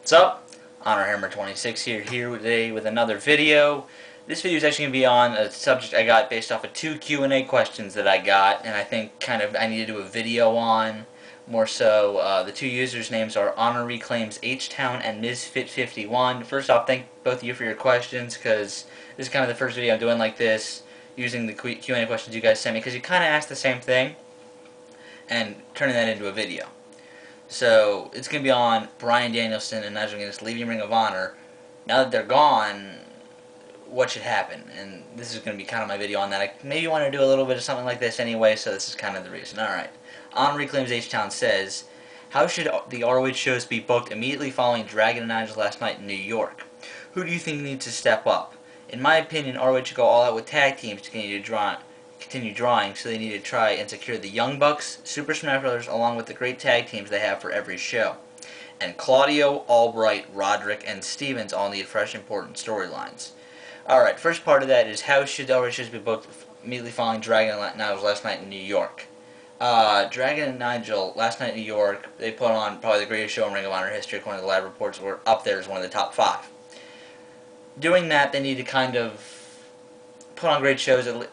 What's up? HonorHammer26 here today with another video. This video is actually going to be on a subject I got based off of two Q&A questions that I got, and I think I need to do a video on. More so, the two users' names are HonorReclaimsHTown and Misfit51. First off, thank both of you for your questions, because this is kind of the first video I'm doing like this, using the Q&A questions you guys sent me, because you kind of asked the same thing, and turning that into a video. So it's going to be on Bryan, Danielson, and Nigel McGuinness leaving Ring of Honor. Now that they're gone, what should happen? And this is going to be kind of my video on that. I maybe want to do a little bit of something like this anyway, so this is kind of the reason. Alright. HonorReclaimsHTown says, how should the ROH shows be booked immediately following Dragon and Nigel last night in New York? Who do you think needs to step up? In my opinion, ROH should go all out with tag teams to continue drawing, so they need to try and secure the Young Bucks, Super Smash Brothers, along with the great tag teams they have for every show. And Claudio, Albright, Roderick, and Stevens all need fresh, important storylines. Alright, first part of that is how should the ROH shows be booked immediately following Dragon and Nigel last night in New York. Dragon and Nigel last night in New York, they put on probably the greatest show in Ring of Honor history, according to the lab reports, were up there as one of the top 5. Doing that, they need to kind of put on great shows.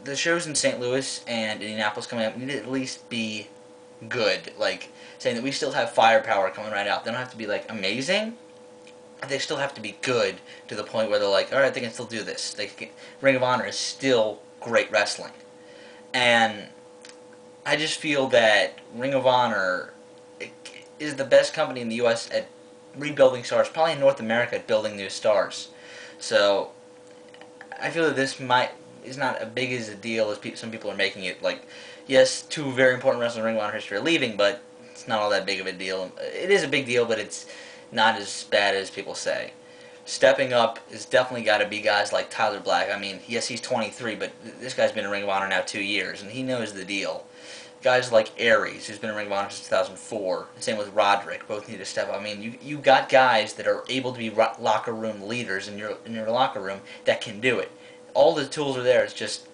The shows in St. Louis and Indianapolis coming up need to at least be good. Like, saying that we still have firepower coming right out. They don't have to be, like, amazing. They still have to be good to the point where they're like, alright, they can still do this. Ring of Honor is still great wrestling. And I just feel that Ring of Honor is the best company in the U.S. at rebuilding stars, probably in North America at building new stars. So, I feel that this is not as big as a deal as some people are making it. Like, yes, two very important wrestlers in Ring of Honor history are leaving, but it's not all that big of a deal. It is a big deal, but it's not as bad as people say. Stepping up has definitely got to be guys like Tyler Black. I mean, yes, he's 23, but this guy's been in Ring of Honor now 2 years, and he knows the deal. Guys like Aries, who's been in Ring of Honor since 2004, same with Roderick, both need to step up. I mean, you got guys that are able to be locker room leaders in your locker room that can do it. All the tools are there. It's just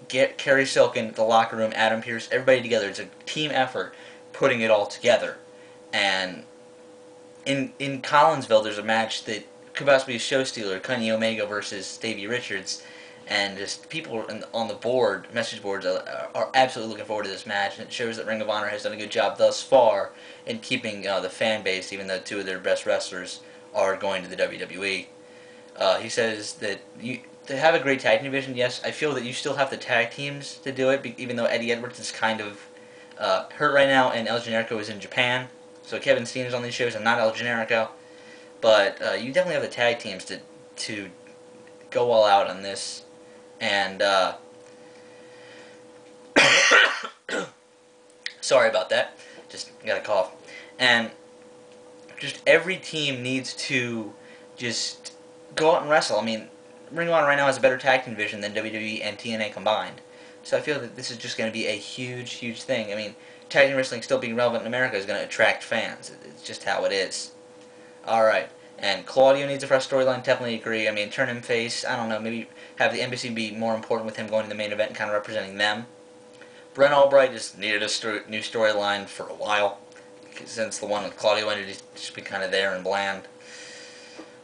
get Kerry Silkin, the locker room, Adam Pearce, everybody together. It's a team effort putting it all together. And in Collinsville, there's a match that could possibly be a show stealer, Kenny Omega versus Davey Richards. And just people on the board, message boards, are absolutely looking forward to this match. And it shows that Ring of Honor has done a good job thus far in keeping the fan base, even though 2 of their best wrestlers are going to the WWE. He says that to have a great tag team division, yes, I feel that you still have the tag teams to do it, even though Eddie Edwards is kind of hurt right now, and El Generico is in Japan. So Kevin Steen is on these shows and not El Generico. But you definitely have the tag teams to go all out on this. And, sorry about that. Just got a cough. And just every team needs to just go out and wrestle. I mean, Ring of Honor right now has a better tag team division than WWE and TNA combined. So I feel that this is just going to be a huge, huge thing. I mean, tag team wrestling still being relevant in America is going to attract fans. It's just how it is. Alright. And Claudio needs a fresh storyline, definitely agree. I mean, turn him face, I don't know, maybe have the embassy be more important with him going to the main event and kind of representing them. Brent Albright just needed a new storyline for a while, since the one with Claudio ended, he's just been kind of there and bland.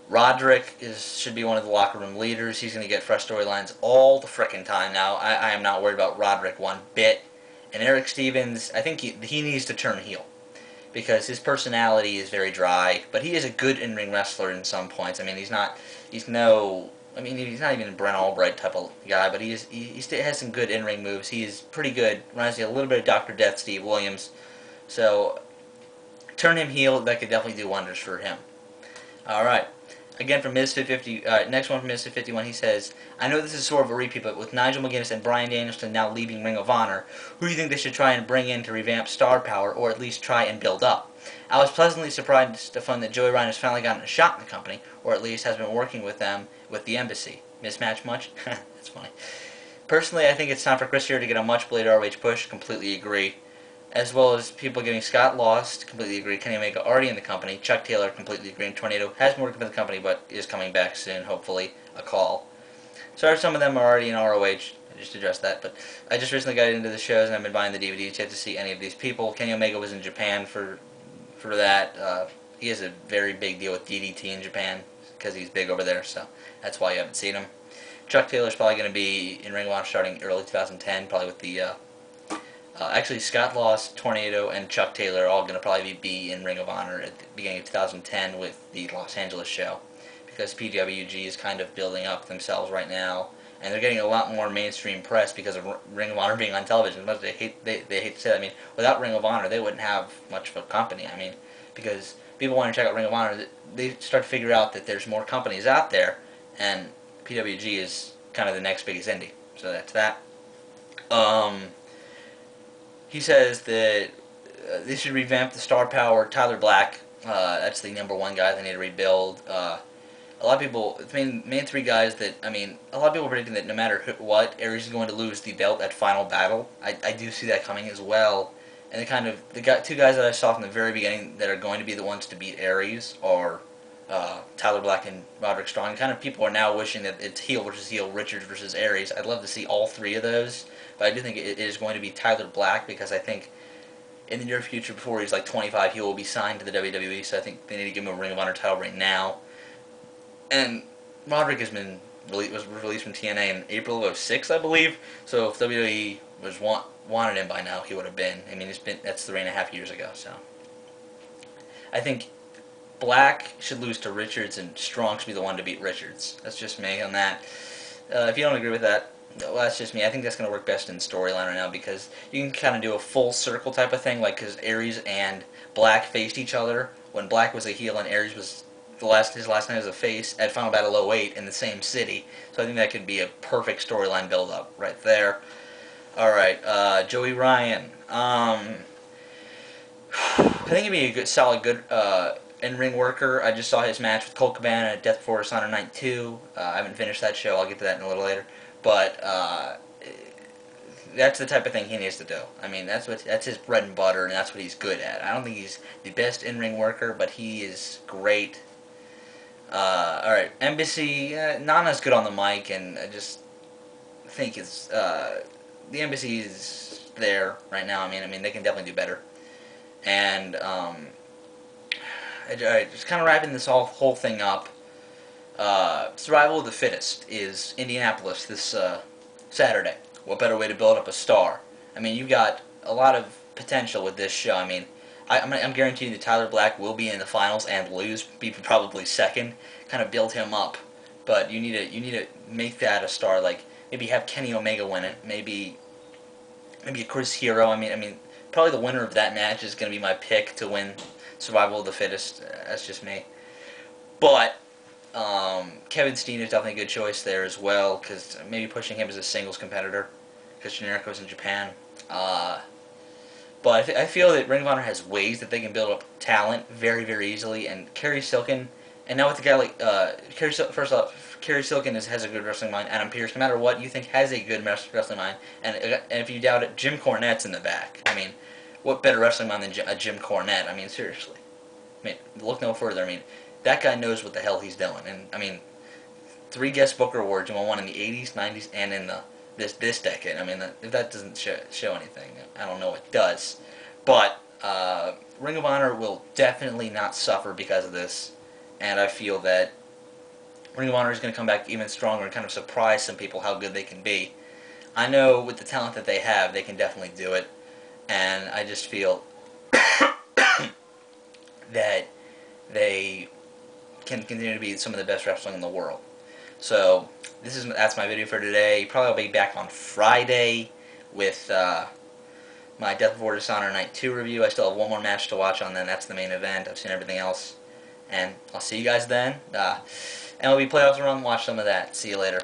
Roderick should be one of the locker room leaders. He's going to get fresh storylines all the frickin' time now. I am not worried about Roderick one bit. And Eric Stevens, I think he needs to turn heel, because his personality is very dry, but he is a good in-ring wrestler in some points. I mean, he's not even a Brent Albright type of guy, but he still has some good in-ring moves. He is pretty good. Reminds me a little bit of Dr. Death, Steve Williams. So, turn him heel, that could definitely do wonders for him. Alright. Again from Misfit50, next one from Misfit51, he says, I know this is sort of a repeat, but with Nigel McGuinness and Bryan Danielson now leaving Ring of Honor, who do you think they should try and bring in to revamp star power, or at least try and build up? I was pleasantly surprised to find that Joey Ryan has finally gotten a shot in the company, or at least has been working with them with the embassy. Mismatch much? That's funny. Personally, I think it's time for Chris here to get a much-belated ROH push, completely agree. As well as people getting Scott Lost, completely agree. Kenny Omega already in the company. Chuck Taylor, completely agree. And Tornado has more to come in the company, but is coming back soon, hopefully. A call. Sorry if some of them are already in ROH. I just addressed that. But I just recently got into the shows, and I've been buying the DVDs yet to see any of these people. Kenny Omega was in Japan for that. he has a very big deal with DDT in Japan because he's big over there, so that's why you haven't seen him. Chuck Taylor's probably going to be in Ring of Honor starting early 2010, probably with the actually, Scott Lost, Tornado, and Chuck Taylor are all going to probably be in Ring of Honor at the beginning of 2010 with the Los Angeles show, because PWG is kind of building up themselves right now, and they're getting a lot more mainstream press because of Ring of Honor being on television. But they hate to say that. I mean, without Ring of Honor, they wouldn't have much of a company. I mean, because people want to check out Ring of Honor, they start to figure out that there's more companies out there, and PWG is kind of the next biggest indie. So that's that. He says that they should revamp the star power. Tyler Black, that's the #1 guy they need to rebuild. A lot of people, the main three guys that, I mean, a lot of people are predicting that no matter what, Aries is going to lose the belt at Final Battle. I do see that coming as well. And the two guys that I saw from the very beginning that are going to be the ones to beat Aries are Tyler Black and Roderick Strong. Kind of people are now wishing that it's heel versus heel, Richards versus Aries. I'd love to see all three of those. But I do think it is going to be Tyler Black, because I think in the near future, before he's like 25, he will be signed to the WWE, so I think they need to give him a Ring of Honor title right now. And Roderick was released from TNA in April of '06, I believe, so if WWE wanted him by now, he would have been. I mean, that's 3.5 years ago, so. I think Black should lose to Richards, and Strong should be the one to beat Richards. That's just me on that. If you don't agree with that, well, that's just me. I think that's going to work best in storyline right now, because you can kind of do a full circle type of thing, like because Aries and Black faced each other when Black was a heel and Aries was his last night as a face at Final Battle 08 in the same city. So I think that could be a perfect storyline build-up right there. All right, Joey Ryan. I think he'd be a good, solid, good in-ring worker. I just saw his match with Colt Cabana at Death Before Dishonor Night 2. I haven't finished that show. I'll get to that in a little later. But that's the type of thing he needs to do. I mean, that's his bread and butter, and that's what he's good at. I don't think he's the best in-ring worker, but he is great. All right, Embassy. Nana's good on the mic, and I just think it's the Embassy is there right now. I mean, they can definitely do better. And all right, just kind of wrapping this whole thing up. Survival of the Fittest is Indianapolis this Saturday. What better way to build up a star? I mean, you've got a lot of potential with this show. I mean, I'm guaranteeing that Tyler Black will be in the finals and lose, be probably second. Kind of build him up, but you need to make that a star. Like maybe have Kenny Omega win it. Maybe a Chris Hero. I mean, probably the winner of that match is going to be my pick to win Survival of the Fittest. That's just me. But Kevin Steen is definitely a good choice there as well, because maybe pushing him as a singles competitor, because Generico's in Japan. But I feel that Ring of Honor has ways that they can build up talent very, very easily, and Kerry Silkin, and now with a guy like first off, Kerry Silkin has a good wrestling mind. Adam Pearce, no matter what you think, has a good wrestling mind, and if you doubt it, Jim Cornette's in the back. I mean, what better wrestling mind than Jim Cornette? I mean, seriously. I mean, look no further. I mean, that guy knows what the hell he's doing. And I mean, 3 guest booker awards, and won one in the '80s, '90s, and in this decade. I mean, if that doesn't show anything, I don't know what does. But Ring of Honor will definitely not suffer because of this, and I feel that Ring of Honor is going to come back even stronger and kind of surprise some people how good they can be. I know with the talent that they have, they can definitely do it, and I just feel that they can continue to be some of the best wrestling in the world. So that's my video for today. Probably I'll be back on Friday with my Death Before Dishonor Night 2 review. I still have one more match to watch on, then that's the main event. I've seen everything else, and I'll see you guys then. MLB Playoffs run, watch some of that. See you later.